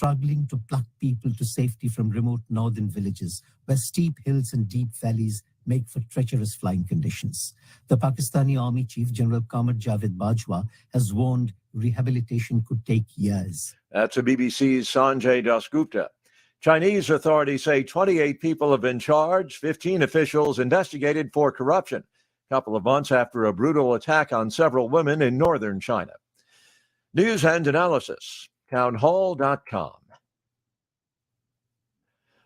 struggling to pluck people to safety from remote northern villages where steep hills and deep valleys make for treacherous flying conditions. The Pakistani Army Chief General Qamar Javed Bajwa has warned rehabilitation could take years. That's a BBC's Sanjay Dasgupta. Chinese authorities say 28 people have been charged, 15 officials investigated for corruption, a couple of months after a brutal attack on several women in northern China. News and analysis, townhall.com.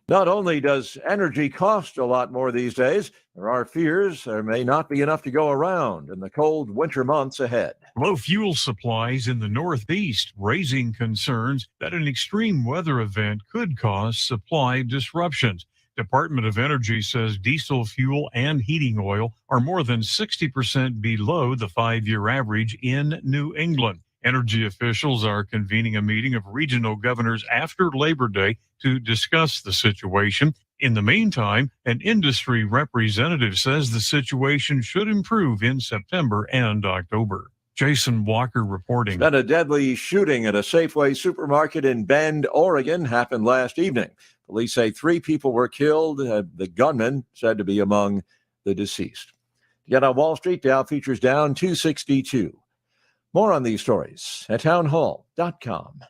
Not only does energy cost a lot more these days, there are fears there may not be enough to go around in the cold winter months ahead. Low fuel supplies in the Northeast raising concerns that an extreme weather event could cause supply disruptions. Department of Energy says diesel fuel and heating oil are more than 60% below the 5-year average in New England. Energy officials are convening a meeting of regional governors after Labor Day to discuss the situation. In the meantime, an industry representative says the situation should improve in September and October. Jason Walker reporting. Then a deadly shooting at a Safeway supermarket in Bend, Oregon happened last evening. Police say 3 people were killed. The gunman said to be among the deceased. To get on Wall Street, Dow futures down 262. More on these stories at townhall.com.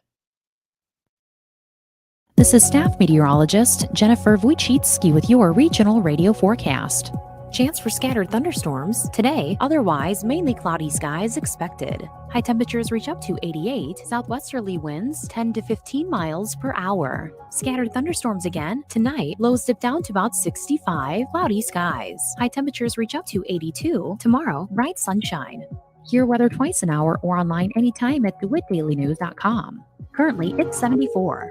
This is staff meteorologist Jennifer Wojcicki with your regional radio forecast. Chance for scattered thunderstorms today, otherwise mainly cloudy skies expected. High temperatures reach up to 88, southwesterly winds 10 to 15 miles per hour. Scattered thunderstorms again tonight, lows dip down to about 65, cloudy skies. High temperatures reach up to 82. Tomorrow, bright sunshine. Hear weather twice an hour or online anytime at DeWittDailyNews.com. Currently, it's 74.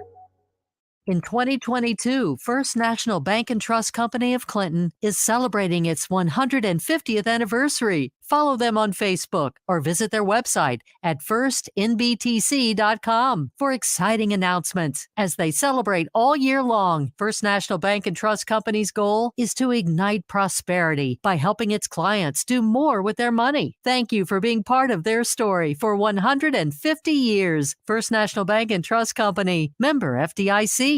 In 2022, First National Bank and Trust Company of Clinton is celebrating its 150th anniversary. Follow them on Facebook or visit their website at firstnbtc.com for exciting announcements. As they celebrate all year long, First National Bank and Trust Company's goal is to ignite prosperity by helping its clients do more with their money. Thank you for being part of their story for 150 years. First National Bank and Trust Company, member FDIC.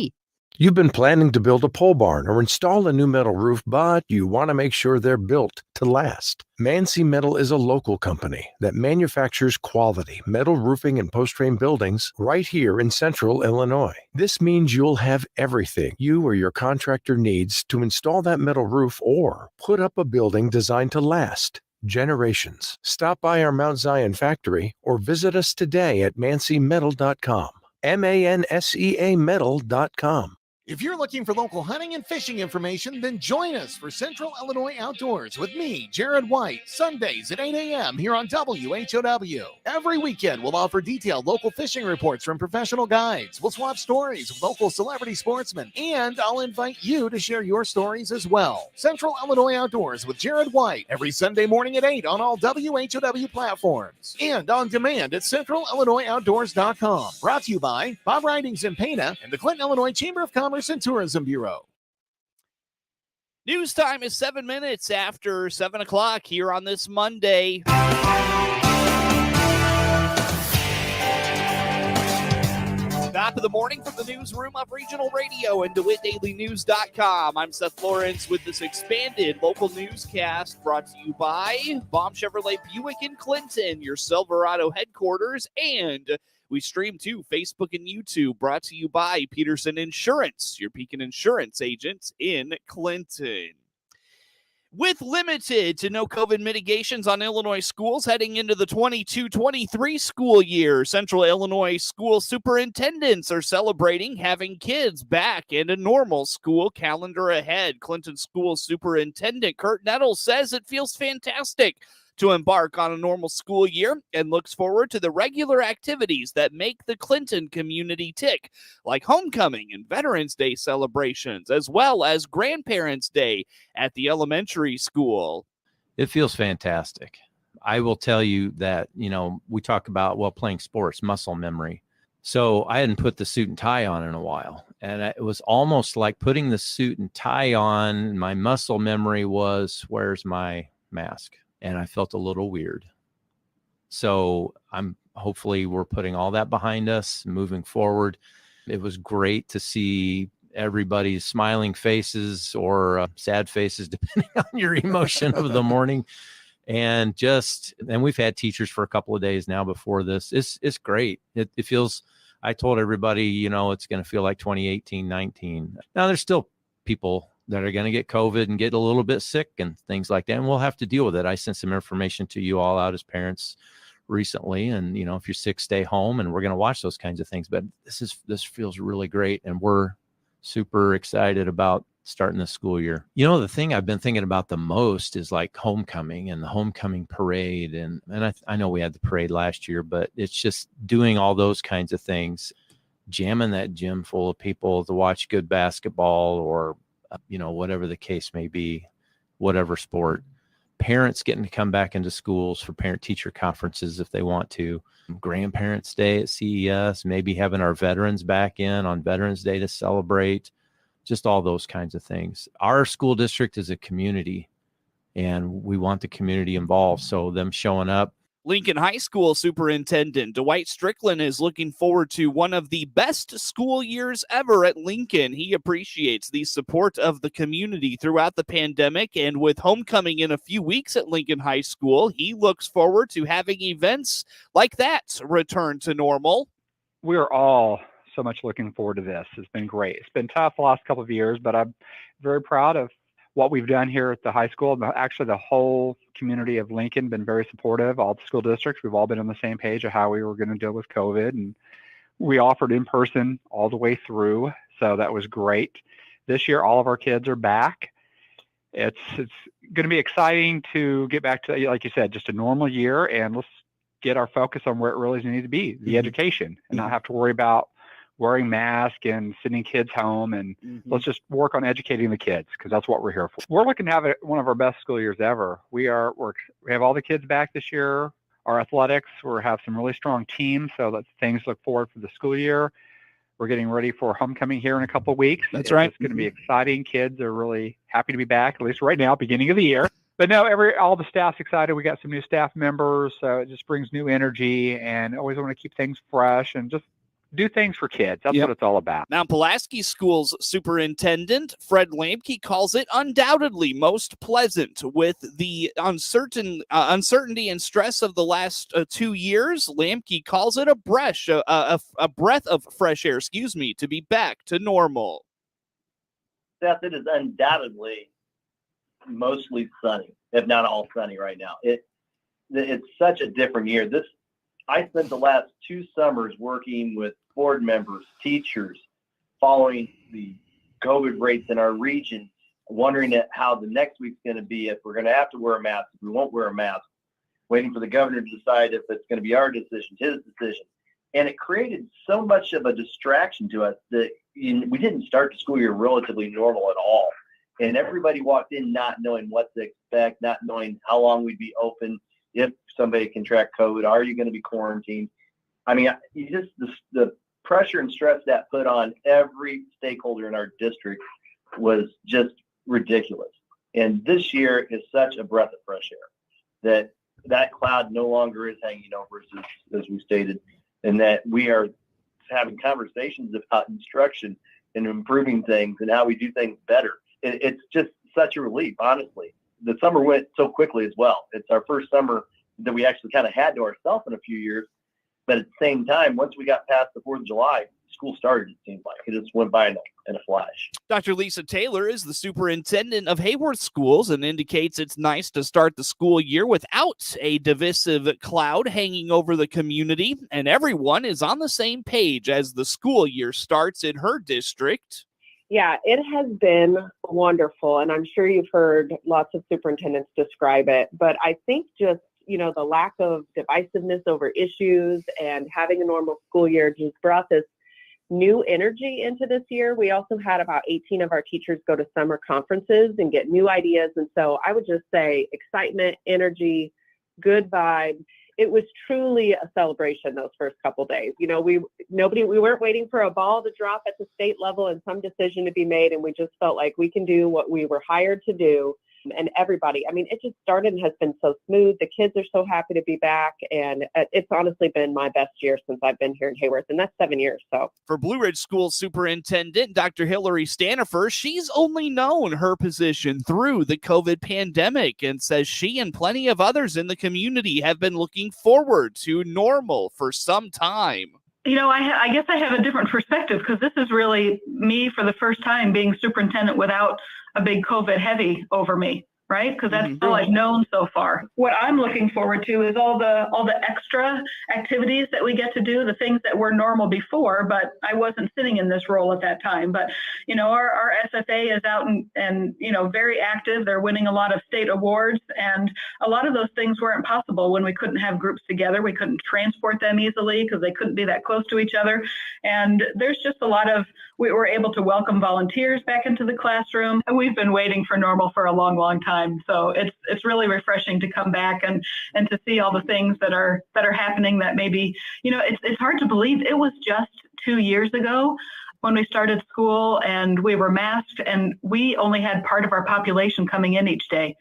You've been planning to build a pole barn or install a new metal roof, but you want to make sure they're built to last. Mansi Metal is a local company that manufactures quality metal roofing and post-frame buildings right here in central Illinois. This means you'll have everything you or your contractor needs to install that metal roof or put up a building designed to last generations. Stop by our Mount Zion factory or visit us today at manseametal.com. MANSEA metal.com. If you're looking for local hunting and fishing information, then join us for Central Illinois Outdoors with me, Jared White, Sundays at 8 a.m. here on WHOW. Every weekend, we'll offer detailed local fishing reports from professional guides. We'll swap stories with local celebrity sportsmen, and I'll invite you to share your stories as well. Central Illinois Outdoors with Jared White, every Sunday morning at 8 on all WHOW platforms and on demand at centralillinoisoutdoors.com. Brought to you by Bob Ridings in Pana and the Clinton, Illinois Chamber of Commerce and Tourism Bureau. News time is 7 minutes after 7 o'clock here on this Monday. Top of the morning from the newsroom of Regional Radio and DeWittDailyNews.com. I'm Seth Lawrence with this expanded local newscast brought to you by Baum Chevrolet Buick in Clinton, your Silverado headquarters, and we stream to Facebook and YouTube, brought to you by Peterson Insurance, your Pekin Insurance agents in Clinton. With limited to no COVID mitigations on Illinois schools heading into the 22-23 school year, Central Illinois school superintendents are celebrating having kids back in a normal school calendar ahead. Clinton School Superintendent Kurt Nettles says it feels fantastic to embark on a normal school year and looks forward to the regular activities that make the Clinton community tick, like homecoming and Veterans Day celebrations, as well as Grandparents' Day at the elementary school. It feels fantastic. I will tell you that, we talk about, playing sports, muscle memory. So I hadn't put the suit and tie on in a while. And it was almost like putting the suit and tie on. My muscle memory was, where's my mask? And I felt a little weird. So hopefully we're putting all that behind us, moving forward. It was great to see everybody's smiling faces or sad faces, depending on your emotion of the morning. And we've had teachers for a couple of days now before this. It's great. It feels, I told everybody, it's going to feel like 2018, 19. Now there's still people that are going to get COVID and get a little bit sick and things like that. And we'll have to deal with it. I sent some information to you all out as parents recently. And, if you're sick, stay home, and we're going to watch those kinds of things. But this feels really great. And we're super excited about starting the school year. The thing I've been thinking about the most is like homecoming and the homecoming parade. And I know we had the parade last year, but it's just doing all those kinds of things, jamming that gym full of people to watch good basketball or, whatever the case may be, whatever sport. Parents getting to come back into schools for parent-teacher conferences if they want to. Grandparents' Day at CES, maybe having our veterans back in on Veterans Day to celebrate. Just all those kinds of things. Our school district is a community, and we want the community involved. So them showing up. Lincoln High School Superintendent Dwight Strickland is looking forward to one of the best school years ever at Lincoln. He appreciates the support of the community throughout the pandemic, and with homecoming in a few weeks at Lincoln High School, he looks forward to having events like that return to normal. We are all so much looking forward to this. It's been great. It's been tough the last couple of years, but I'm very proud of what we've done here at the high school. Actually, the whole community of Lincoln been very supportive. All the school districts, we've all been on the same page of how we were going to deal with COVID, and we offered in person all the way through. So that was great. This year, all of our kids are back. It's going to be exciting to get back to, like you said, just a normal year, and let's get our focus on where it really needs to be, the education, and not have to worry about wearing masks and sending kids home, and let's just work on educating the kids, because that's what we're here for. We're looking to have one of our best school years ever. We have all the kids back this year. Our athletics, we have some really strong teams, so that's things to look forward for the school year. We're getting ready for homecoming here in a couple of weeks. That's right. It's going to be exciting. Kids are really happy to be back, at least right now, beginning of the year. But no, all the staff's excited. We got some new staff members, so it just brings new energy, and always want to keep things fresh and just do things for kids. That's what it's all about. Mount Pulaski Schools Superintendent Fred Lamke calls it undoubtedly most pleasant. With the uncertainty and stress of the last 2 years, Lamke calls it a breath of fresh air, to be back to normal. Seth, it is undoubtedly mostly sunny, if not all sunny right now. It's such a different year. I spent the last 2 summers working with board members, teachers, following the COVID rates in our region, wondering how the next week's going to be, if we're going to have to wear a mask, if we won't wear a mask, waiting for the governor to decide if it's going to be our decision, his decision. And it created so much of a distraction to us that we didn't start the school year relatively normal at all. And everybody walked in not knowing what to expect, not knowing how long we'd be open. If somebody contract COVID, are you going to be quarantined? I mean, the pressure and stress that put on every stakeholder in our district was just ridiculous. And this year is such a breath of fresh air that cloud no longer is hanging over us, as we stated, and that we are having conversations about instruction and improving things and how we do things better. It's just such a relief, honestly. The summer went so quickly as well. It's our first summer that we actually kind of had to ourselves in a few years. But at the same time, once we got past the 4th of July, school started, it seemed like. It just went by in a flash. Dr. Lisa Taylor is the superintendent of Hayworth Schools and indicates it's nice to start the school year without a divisive cloud hanging over the community, and everyone is on the same page as the school year starts in her district. Yeah, it has been wonderful, and I'm sure you've heard lots of superintendents describe it, but I think just, the lack of divisiveness over issues and having a normal school year just brought this new energy into this year. We also had about 18 of our teachers go to summer conferences and get new ideas, and so I would just say excitement, energy, good vibes. It was truly a celebration those first couple days. We weren't waiting for a ball to drop at the state level and some decision to be made, and we just felt like we can do what we were hired to do. and everybody. I mean, it just started and has been so smooth. The kids are so happy to be back, and it's honestly been my best year since I've been here in Hayworth, and that's 7 years. So for Blue Ridge School Superintendent Dr. Hillary Stanifer, she's only known her position through the COVID pandemic and says she and plenty of others in the community have been looking forward to normal for some time. You know, I guess I have a different perspective because this is really me for the first time being superintendent without a big COVID heavy over me, right? Because that's all I've known so far. What I'm looking forward to is all the extra activities that we get to do, the things that were normal before, but I wasn't sitting in this role at that time. But, you know, our SFA is out and, you know, very active. They're winning a lot of state awards, and a lot of those things weren't possible when we couldn't have groups together. We couldn't transport them easily because they couldn't be that close to each other. And there's just a lot of, we were able to welcome volunteers back into the classroom, and we've been waiting for normal for a long, long time. So it's really refreshing to come back and to see all the things that are happening that maybe, you know, it's hard to believe it was just 2 years ago when we started school and we were masked and we only had part of our population coming in each day.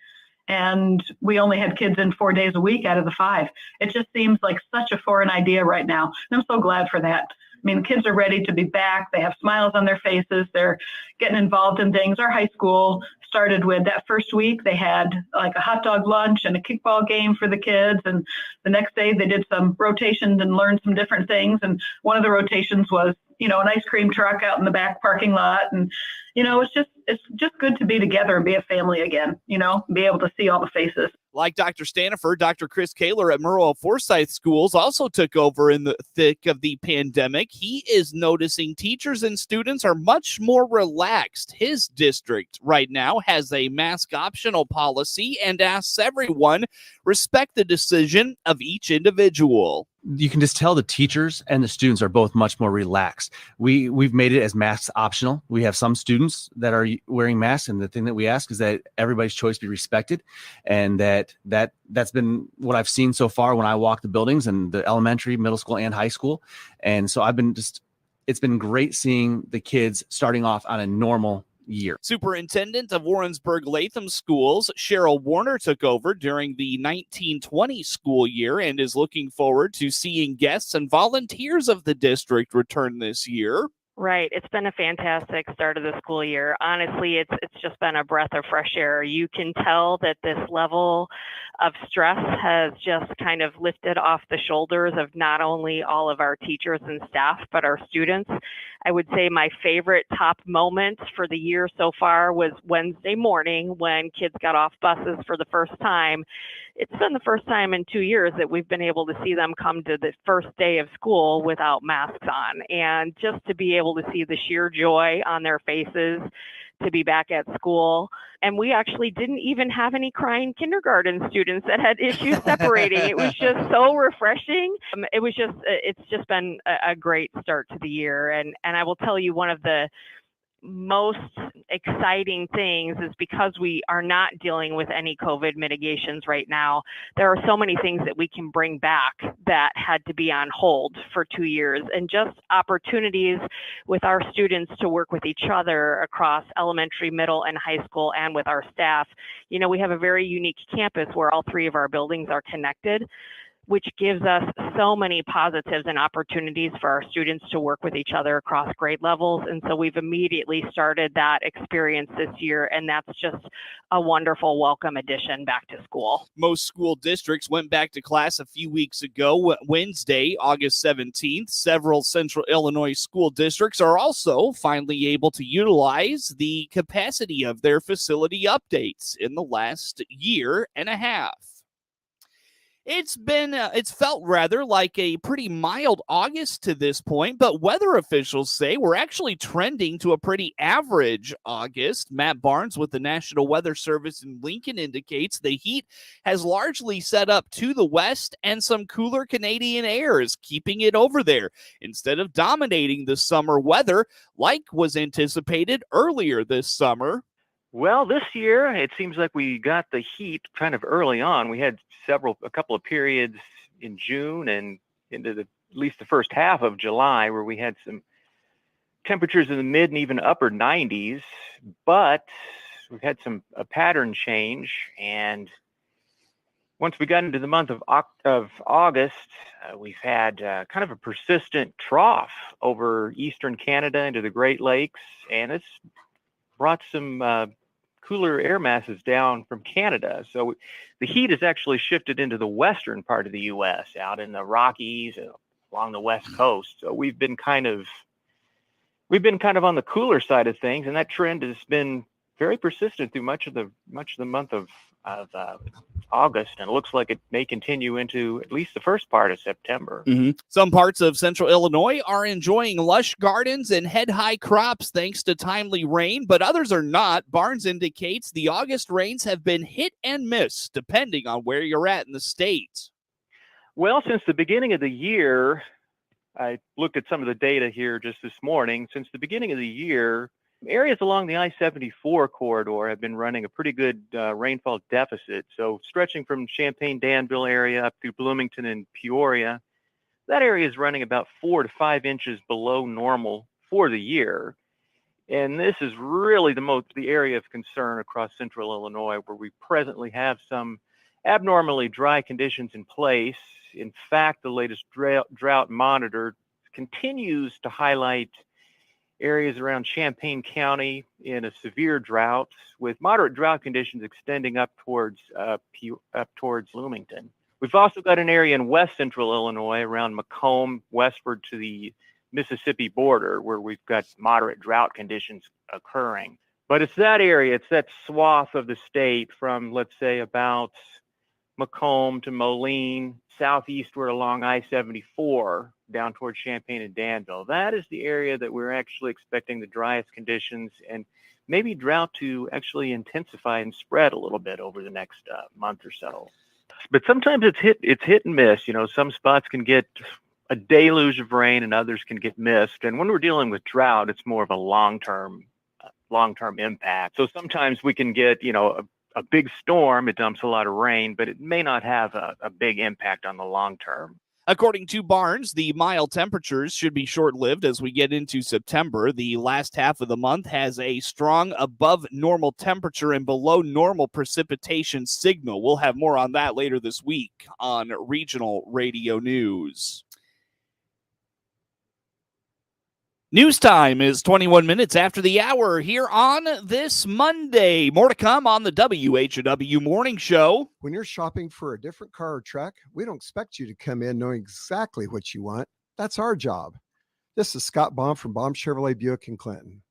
And we only had kids in 4 days a week out of the 5. It just seems like such a foreign idea right now. And I'm so glad for that. I mean, kids are ready to be back. They have smiles on their faces. They're getting involved in things. Our high school started with that first week. They had like a hot dog lunch and a kickball game for the kids. And the next day they did some rotations and learned some different things. And one of the rotations was, you know, an ice cream truck out in the back parking lot. And, you know, it's just good to be together and be a family again, you know, be able to see all the faces. Like Dr. Stanifer, Dr. Chris Kaler at Murrow Forsyth Schools also took over in the thick of the pandemic. He is noticing teachers and students are much more relaxed. His district right now has a mask optional policy and asks everyone respect the decision of each individual. You can just tell the teachers and the students are both much more relaxed. We've made it as masks optional. We have some students that are wearing masks, and the thing that we ask is that everybody's choice be respected, and that's been what I've seen so far when I walk the buildings and the elementary, middle school, and high school. And so it's been great seeing the kids starting off on a normal year. Superintendent of Warrensburg-Latham Schools, Cheryl Warner, took over during the 1920 school year and is looking forward to seeing guests and volunteers of the district return this year. Right. It's been a fantastic start of the school year. Honestly, it's just been a breath of fresh air. You can tell that this level of stress has just kind of lifted off the shoulders of not only all of our teachers and staff, but our students. I would say my favorite top moment for the year so far was Wednesday morning when kids got off buses for the first time. It's been the first time in 2 years that we've been able to see them come to the first day of school without masks on. And just to be able to see the sheer joy on their faces to be back at school. And we actually didn't even have any crying kindergarten students that had issues separating. It was just so refreshing. It's just been a great start to the year. And I will tell you, one of the most exciting things is because we are not dealing with any COVID mitigations right now. There are so many things that we can bring back that had to be on hold for 2 years, and just opportunities with our students to work with each other across elementary, middle, and high school, and with our staff. You know, we have a very unique campus where all 3 of our buildings are connected, which gives us so many positives and opportunities for our students to work with each other across grade levels. And so we've immediately started that experience this year, and that's just a wonderful welcome addition back to school. Most school districts went back to class a few weeks ago, Wednesday, August 17th. Several Central Illinois school districts are also finally able to utilize the capacity of their facility updates in the last year and a half. It's felt rather like a pretty mild August to this point, but weather officials say we're actually trending to a pretty average August. Matt Barnes with the National Weather Service in Lincoln indicates the heat has largely set up to the west, and some cooler Canadian air is keeping it over there instead of dominating the summer weather like was anticipated earlier this summer. Well, this year, it seems like we got the heat kind of early on. We had a couple of periods in June and into at least the first half of July where we had some temperatures in the mid and even upper 90s. But we've had a pattern change, and once we got into the month of August, we've had kind of a persistent trough over eastern Canada into the Great Lakes, and it's brought some cooler air masses down from Canada. So the heat has actually shifted into the western part of the U.S., out in the Rockies and along the West Coast. So we've been kind of on the cooler side of things, and that trend has been very persistent through much of the month of August, and it looks like it may continue into at least the first part of September. Some parts of central Illinois are enjoying lush gardens and head-high crops thanks to timely rain, but others are not. Barnes indicates the August rains have been hit and miss, depending on where you're at in the state. Well, since the beginning of the year, I looked at some of the data here just this morning. Since the beginning of the year, areas along the I-74 corridor have been running a pretty good rainfall deficit. So stretching from Champaign-Danville area up through Bloomington and Peoria, that area is running about 4 to 5 inches below normal for the year. And this is really the area of concern across central Illinois, where we presently have some abnormally dry conditions in place. In fact, the latest drought monitor continues to highlight areas around Champaign County in a severe drought, with moderate drought conditions extending up towards Bloomington. We've also got an area in west central Illinois around Macomb, westward to the Mississippi border, where we've got moderate drought conditions occurring. But it's that area, it's that swath of the state from, let's say, about Macomb to Moline, southeastward along I-74, down towards Champaign and Danville. That is the area that we're actually expecting the driest conditions, and maybe drought to actually intensify and spread a little bit over the next month or so. But sometimes it's hit and miss. You know, some spots can get a deluge of rain and others can get missed. And when we're dealing with drought, it's more of a long-term impact. So sometimes we can get, a big storm, it dumps a lot of rain, but it may not have a big impact on the long term. According to Barnes, the mild temperatures should be short-lived as we get into September. The last half of the month has a strong above normal temperature and below normal precipitation signal. We'll have more on that later this week on Regional Radio News. News time is 21 minutes after the hour here on this Monday. More to come on the WHOW Morning Show. When you're shopping for a different car or truck, we don't expect you to come in knowing exactly what you want. That's our job. This is Scott Baum from Baum Chevrolet Buick in Clinton.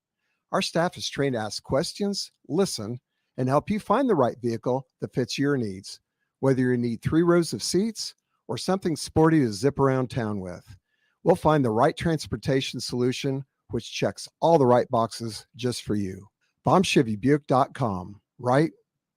Our staff is trained to ask questions, listen, and help you find the right vehicle that fits your needs, whether you need 3 rows of seats or something sporty to zip around town with. We'll find the right transportation solution, which checks all the right boxes just for you. BaumChevyBuick.com, right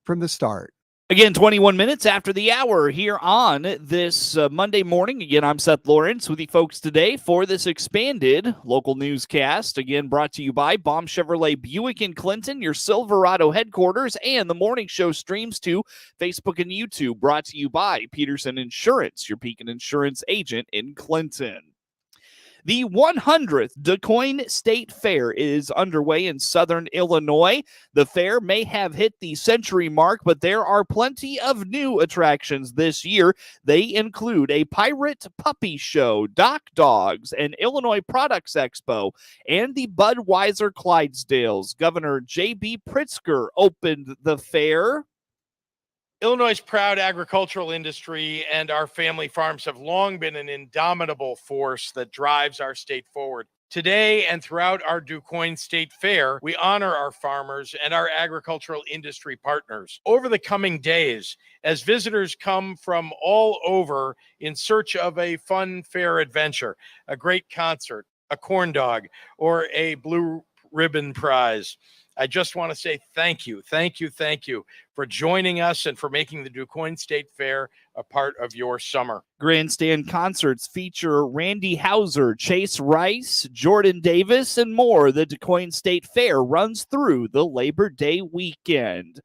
from the start. Again, 21 minutes after the hour here on this Monday morning. Again, I'm Seth Lawrence with you folks today for this expanded local newscast. Again, brought to you by Baum Chevrolet Buick in Clinton, your Silverado headquarters, and the morning show streams to Facebook and YouTube. Brought to you by Peterson Insurance, your Pekin Insurance agent in Clinton. The 100th DuQuoin State Fair is underway in southern Illinois. The fair may have hit the century mark, but there are plenty of new attractions this year. They include a pirate puppy show, Doc Dogs, an Illinois Products Expo, and the Budweiser Clydesdales. Governor J.B. Pritzker opened the fair. Illinois' proud agricultural industry and our family farms have long been an indomitable force that drives our state forward. Today and throughout our DuQuoin State Fair, we honor our farmers and our agricultural industry partners. Over the coming days, as visitors come from all over in search of a fun fair adventure, a great concert, a corn dog, or a blue ribbon prize, I just want to say thank you for joining us and for making the DuQuoin State Fair a part of your summer. Grandstand concerts feature Randy Hauser, Chase Rice, Jordan Davis, and more. The DuQuoin State Fair runs through the Labor Day weekend.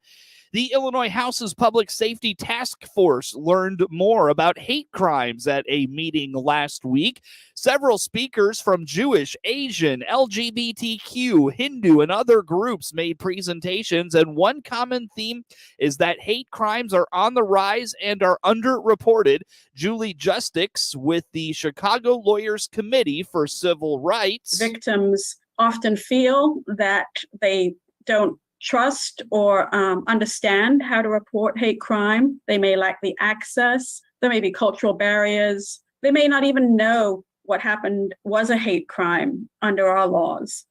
The Illinois House's Public Safety Task Force learned more about hate crimes at a meeting last week. Several speakers from Jewish, Asian, LGBTQ, Hindu, and other groups made presentations, and one common theme is that hate crimes are on the rise and are underreported. Julie Justix with the Chicago Lawyers Committee for Civil Rights. Victims often feel that they don't trust or understand how to report hate crime. They may lack the access. There may be cultural barriers. They may not even know what happened was a hate crime under our laws.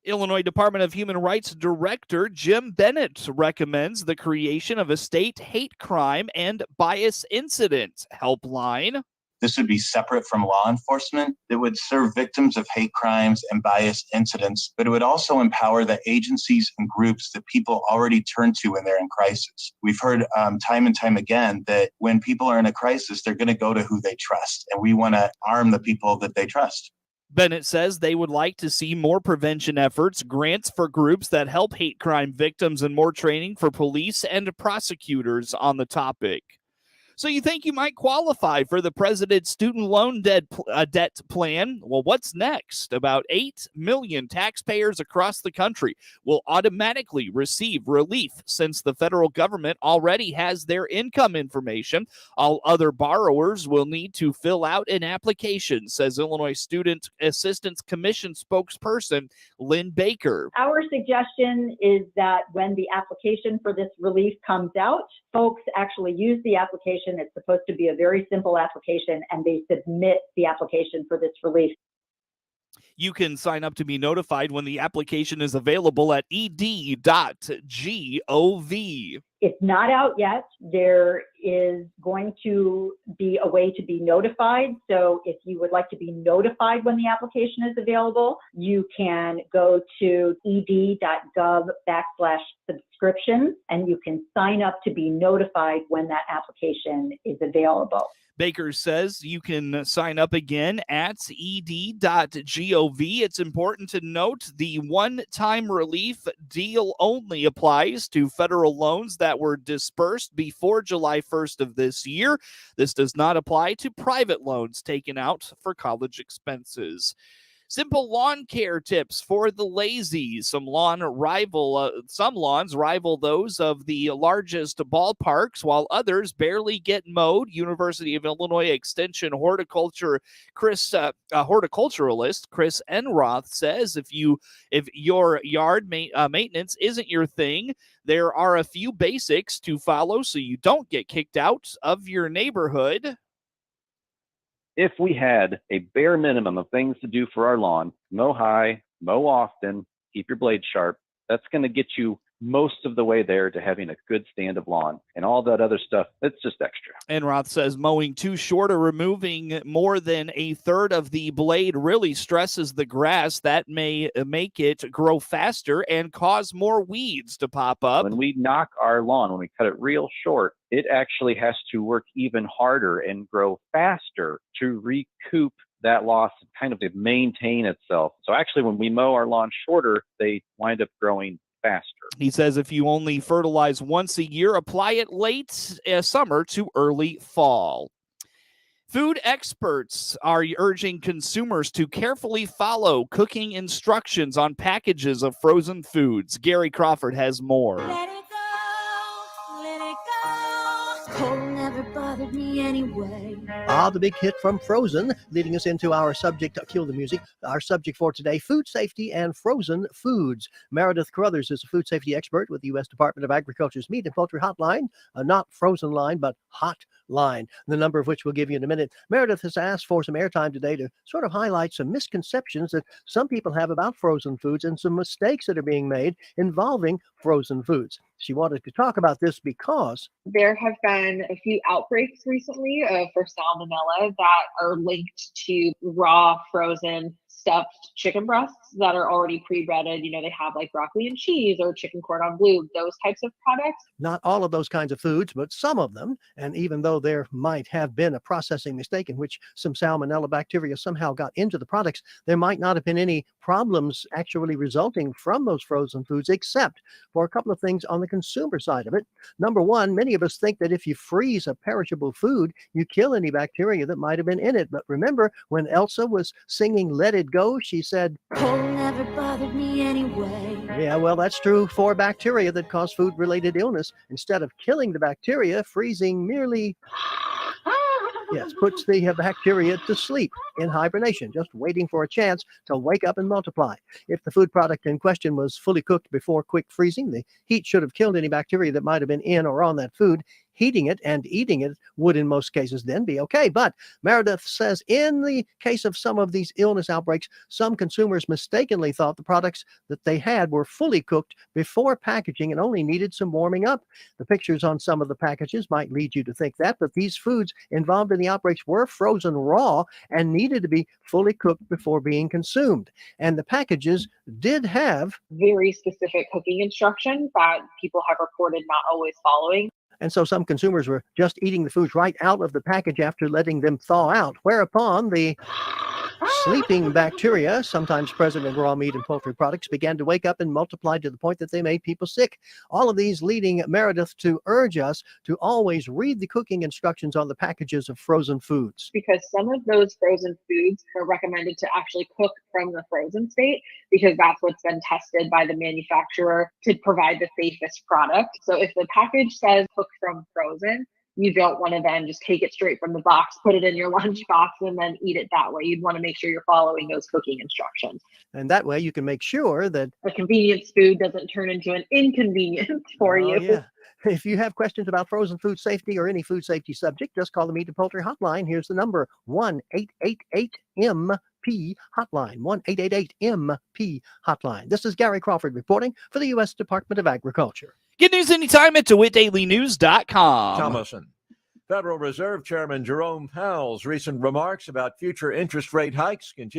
Illinois Department of Human Rights Director Jim Bennett recommends the creation of a state hate crime and bias incident helpline. This would be separate from law enforcement. It would serve victims of hate crimes and bias incidents, but it would also empower the agencies and groups that people already turn to when they're in crisis. We've heard time and time again that when people are in a crisis, they're going to go to who they trust, and we want to arm the people that they trust. Bennett says they would like to see more prevention efforts, grants for groups that help hate crime victims, and more training for police and prosecutors on the topic. So you think you might qualify for the president's student loan debt plan? Well, what's next? About 8 million taxpayers across the country will automatically receive relief since the federal government already has their income information. All other borrowers will need to fill out an application, says Illinois Student Assistance Commission spokesperson Lynn Baker. Our suggestion is that when the application for this relief comes out, folks actually use the application. It's supposed to be a very simple application, and they submit the application for this relief. You can sign up to be notified when the application is available at ed.gov. It's not out yet. There is going to be a way to be notified. So if you would like to be notified when the application is available, you can go to ed.gov/subscriptions, and you can sign up to be notified when that application is available. Baker says you can sign up again at ed.gov. It's important to note the one-time relief deal only applies to federal loans that were dispersed before July 1st of this year. This does not apply to private loans taken out for college expenses. Simple lawn care tips for the lazy. Some lawns rival those of the largest ballparks, while others barely get mowed. University of Illinois Extension horticulturalist Chris Enroth says if your yard maintenance isn't your thing, there are a few basics to follow so you don't get kicked out of your neighborhood. If we had a bare minimum of things to do for our lawn, mow high, mow often, keep your blade sharp, that's going to get you most of the way there to having a good stand of lawn. And all that other stuff, it's just extra. Enroth says mowing too short or removing more than a third of the blade really stresses the grass. That may make it grow faster and cause more weeds to pop up. When we knock our lawn, when we cut it real short, it actually has to work even harder and grow faster to recoup that loss and kind of to maintain itself. So actually, when we mow our lawn shorter, they wind up growing faster. He says if you only fertilize once a year, apply it late summer to early fall. Food experts are urging consumers to carefully follow cooking instructions on packages of frozen foods. Gary Crawford has more. Let it go. Cold never bothered me anyway. The big hit from Frozen, leading us into our subject, cue the music, our subject for today, food safety and frozen foods. Meredith Carruthers is a food safety expert with the U.S. Department of Agriculture's Meat and Poultry Hotline, not frozen line, but hot line, the number of which we'll give you in a minute. Meredith has asked for some airtime today to sort of highlight some misconceptions that some people have about frozen foods and some mistakes that are being made involving frozen foods. She wanted to talk about this because there have been a few outbreaks recently for salmonella that are linked to raw frozen stuffed chicken breasts that are already pre-breaded. You know, they have like broccoli and cheese or chicken cordon bleu, those types of products. Not all of those kinds of foods, but some of them. And even though there might have been a processing mistake in which some salmonella bacteria somehow got into the products, there might not have been any problems actually resulting from those frozen foods, except for a couple of things on the consumer side of it. Number one, many of us think that if you freeze a perishable food, you kill any bacteria that might have been in it. But remember, when Elsa was singing Let It Go, she said, Cold never bothered me anyway. yeah, well, that's true for bacteria that cause food-related illness. Instead of killing the bacteria, freezing merely puts the bacteria to sleep in hibernation, just waiting for a chance to wake up and multiply. If the food product in question was fully cooked before quick freezing, the heat should have killed any bacteria that might have been in or on that food. Heating it and eating it would in most cases then be okay. But Meredith says in the case of some of these illness outbreaks, some consumers mistakenly thought the products that they had were fully cooked before packaging and only needed some warming up. The pictures on some of the packages might lead you to think that, but these foods involved in the outbreaks were frozen raw and needed to be fully cooked before being consumed. And the packages did have very specific cooking instructions that people have reported not always following. And so some consumers were just eating the foods right out of the package after letting them thaw out, whereupon the sleeping bacteria, sometimes present in raw meat and poultry products, began to wake up and multiply to the point that they made people sick. All of these leading Meredith to urge us to always read the cooking instructions on the packages of frozen foods. Because some of those frozen foods are recommended to actually cook from the frozen state, because that's what's been tested by the manufacturer to provide the safest product. So if the package says cook from frozen, you don't want to then just take it straight from the box, put it in your lunchbox, and then eat it that way. You'd want to make sure you're following those cooking instructions. And that way you can make sure that a convenience food doesn't turn into an inconvenience for you. Yeah. If you have questions about frozen food safety or any food safety subject, just call the Meat and Poultry Hotline. Here's the number, 1-888-MP Hotline, 1-888-MP Hotline. This is Gary Crawford reporting for the U.S. Department of Agriculture. Get news anytime at DeWittDailyNews.com. Thomason. Federal Reserve Chairman Jerome Powell's recent remarks about future interest rate hikes continue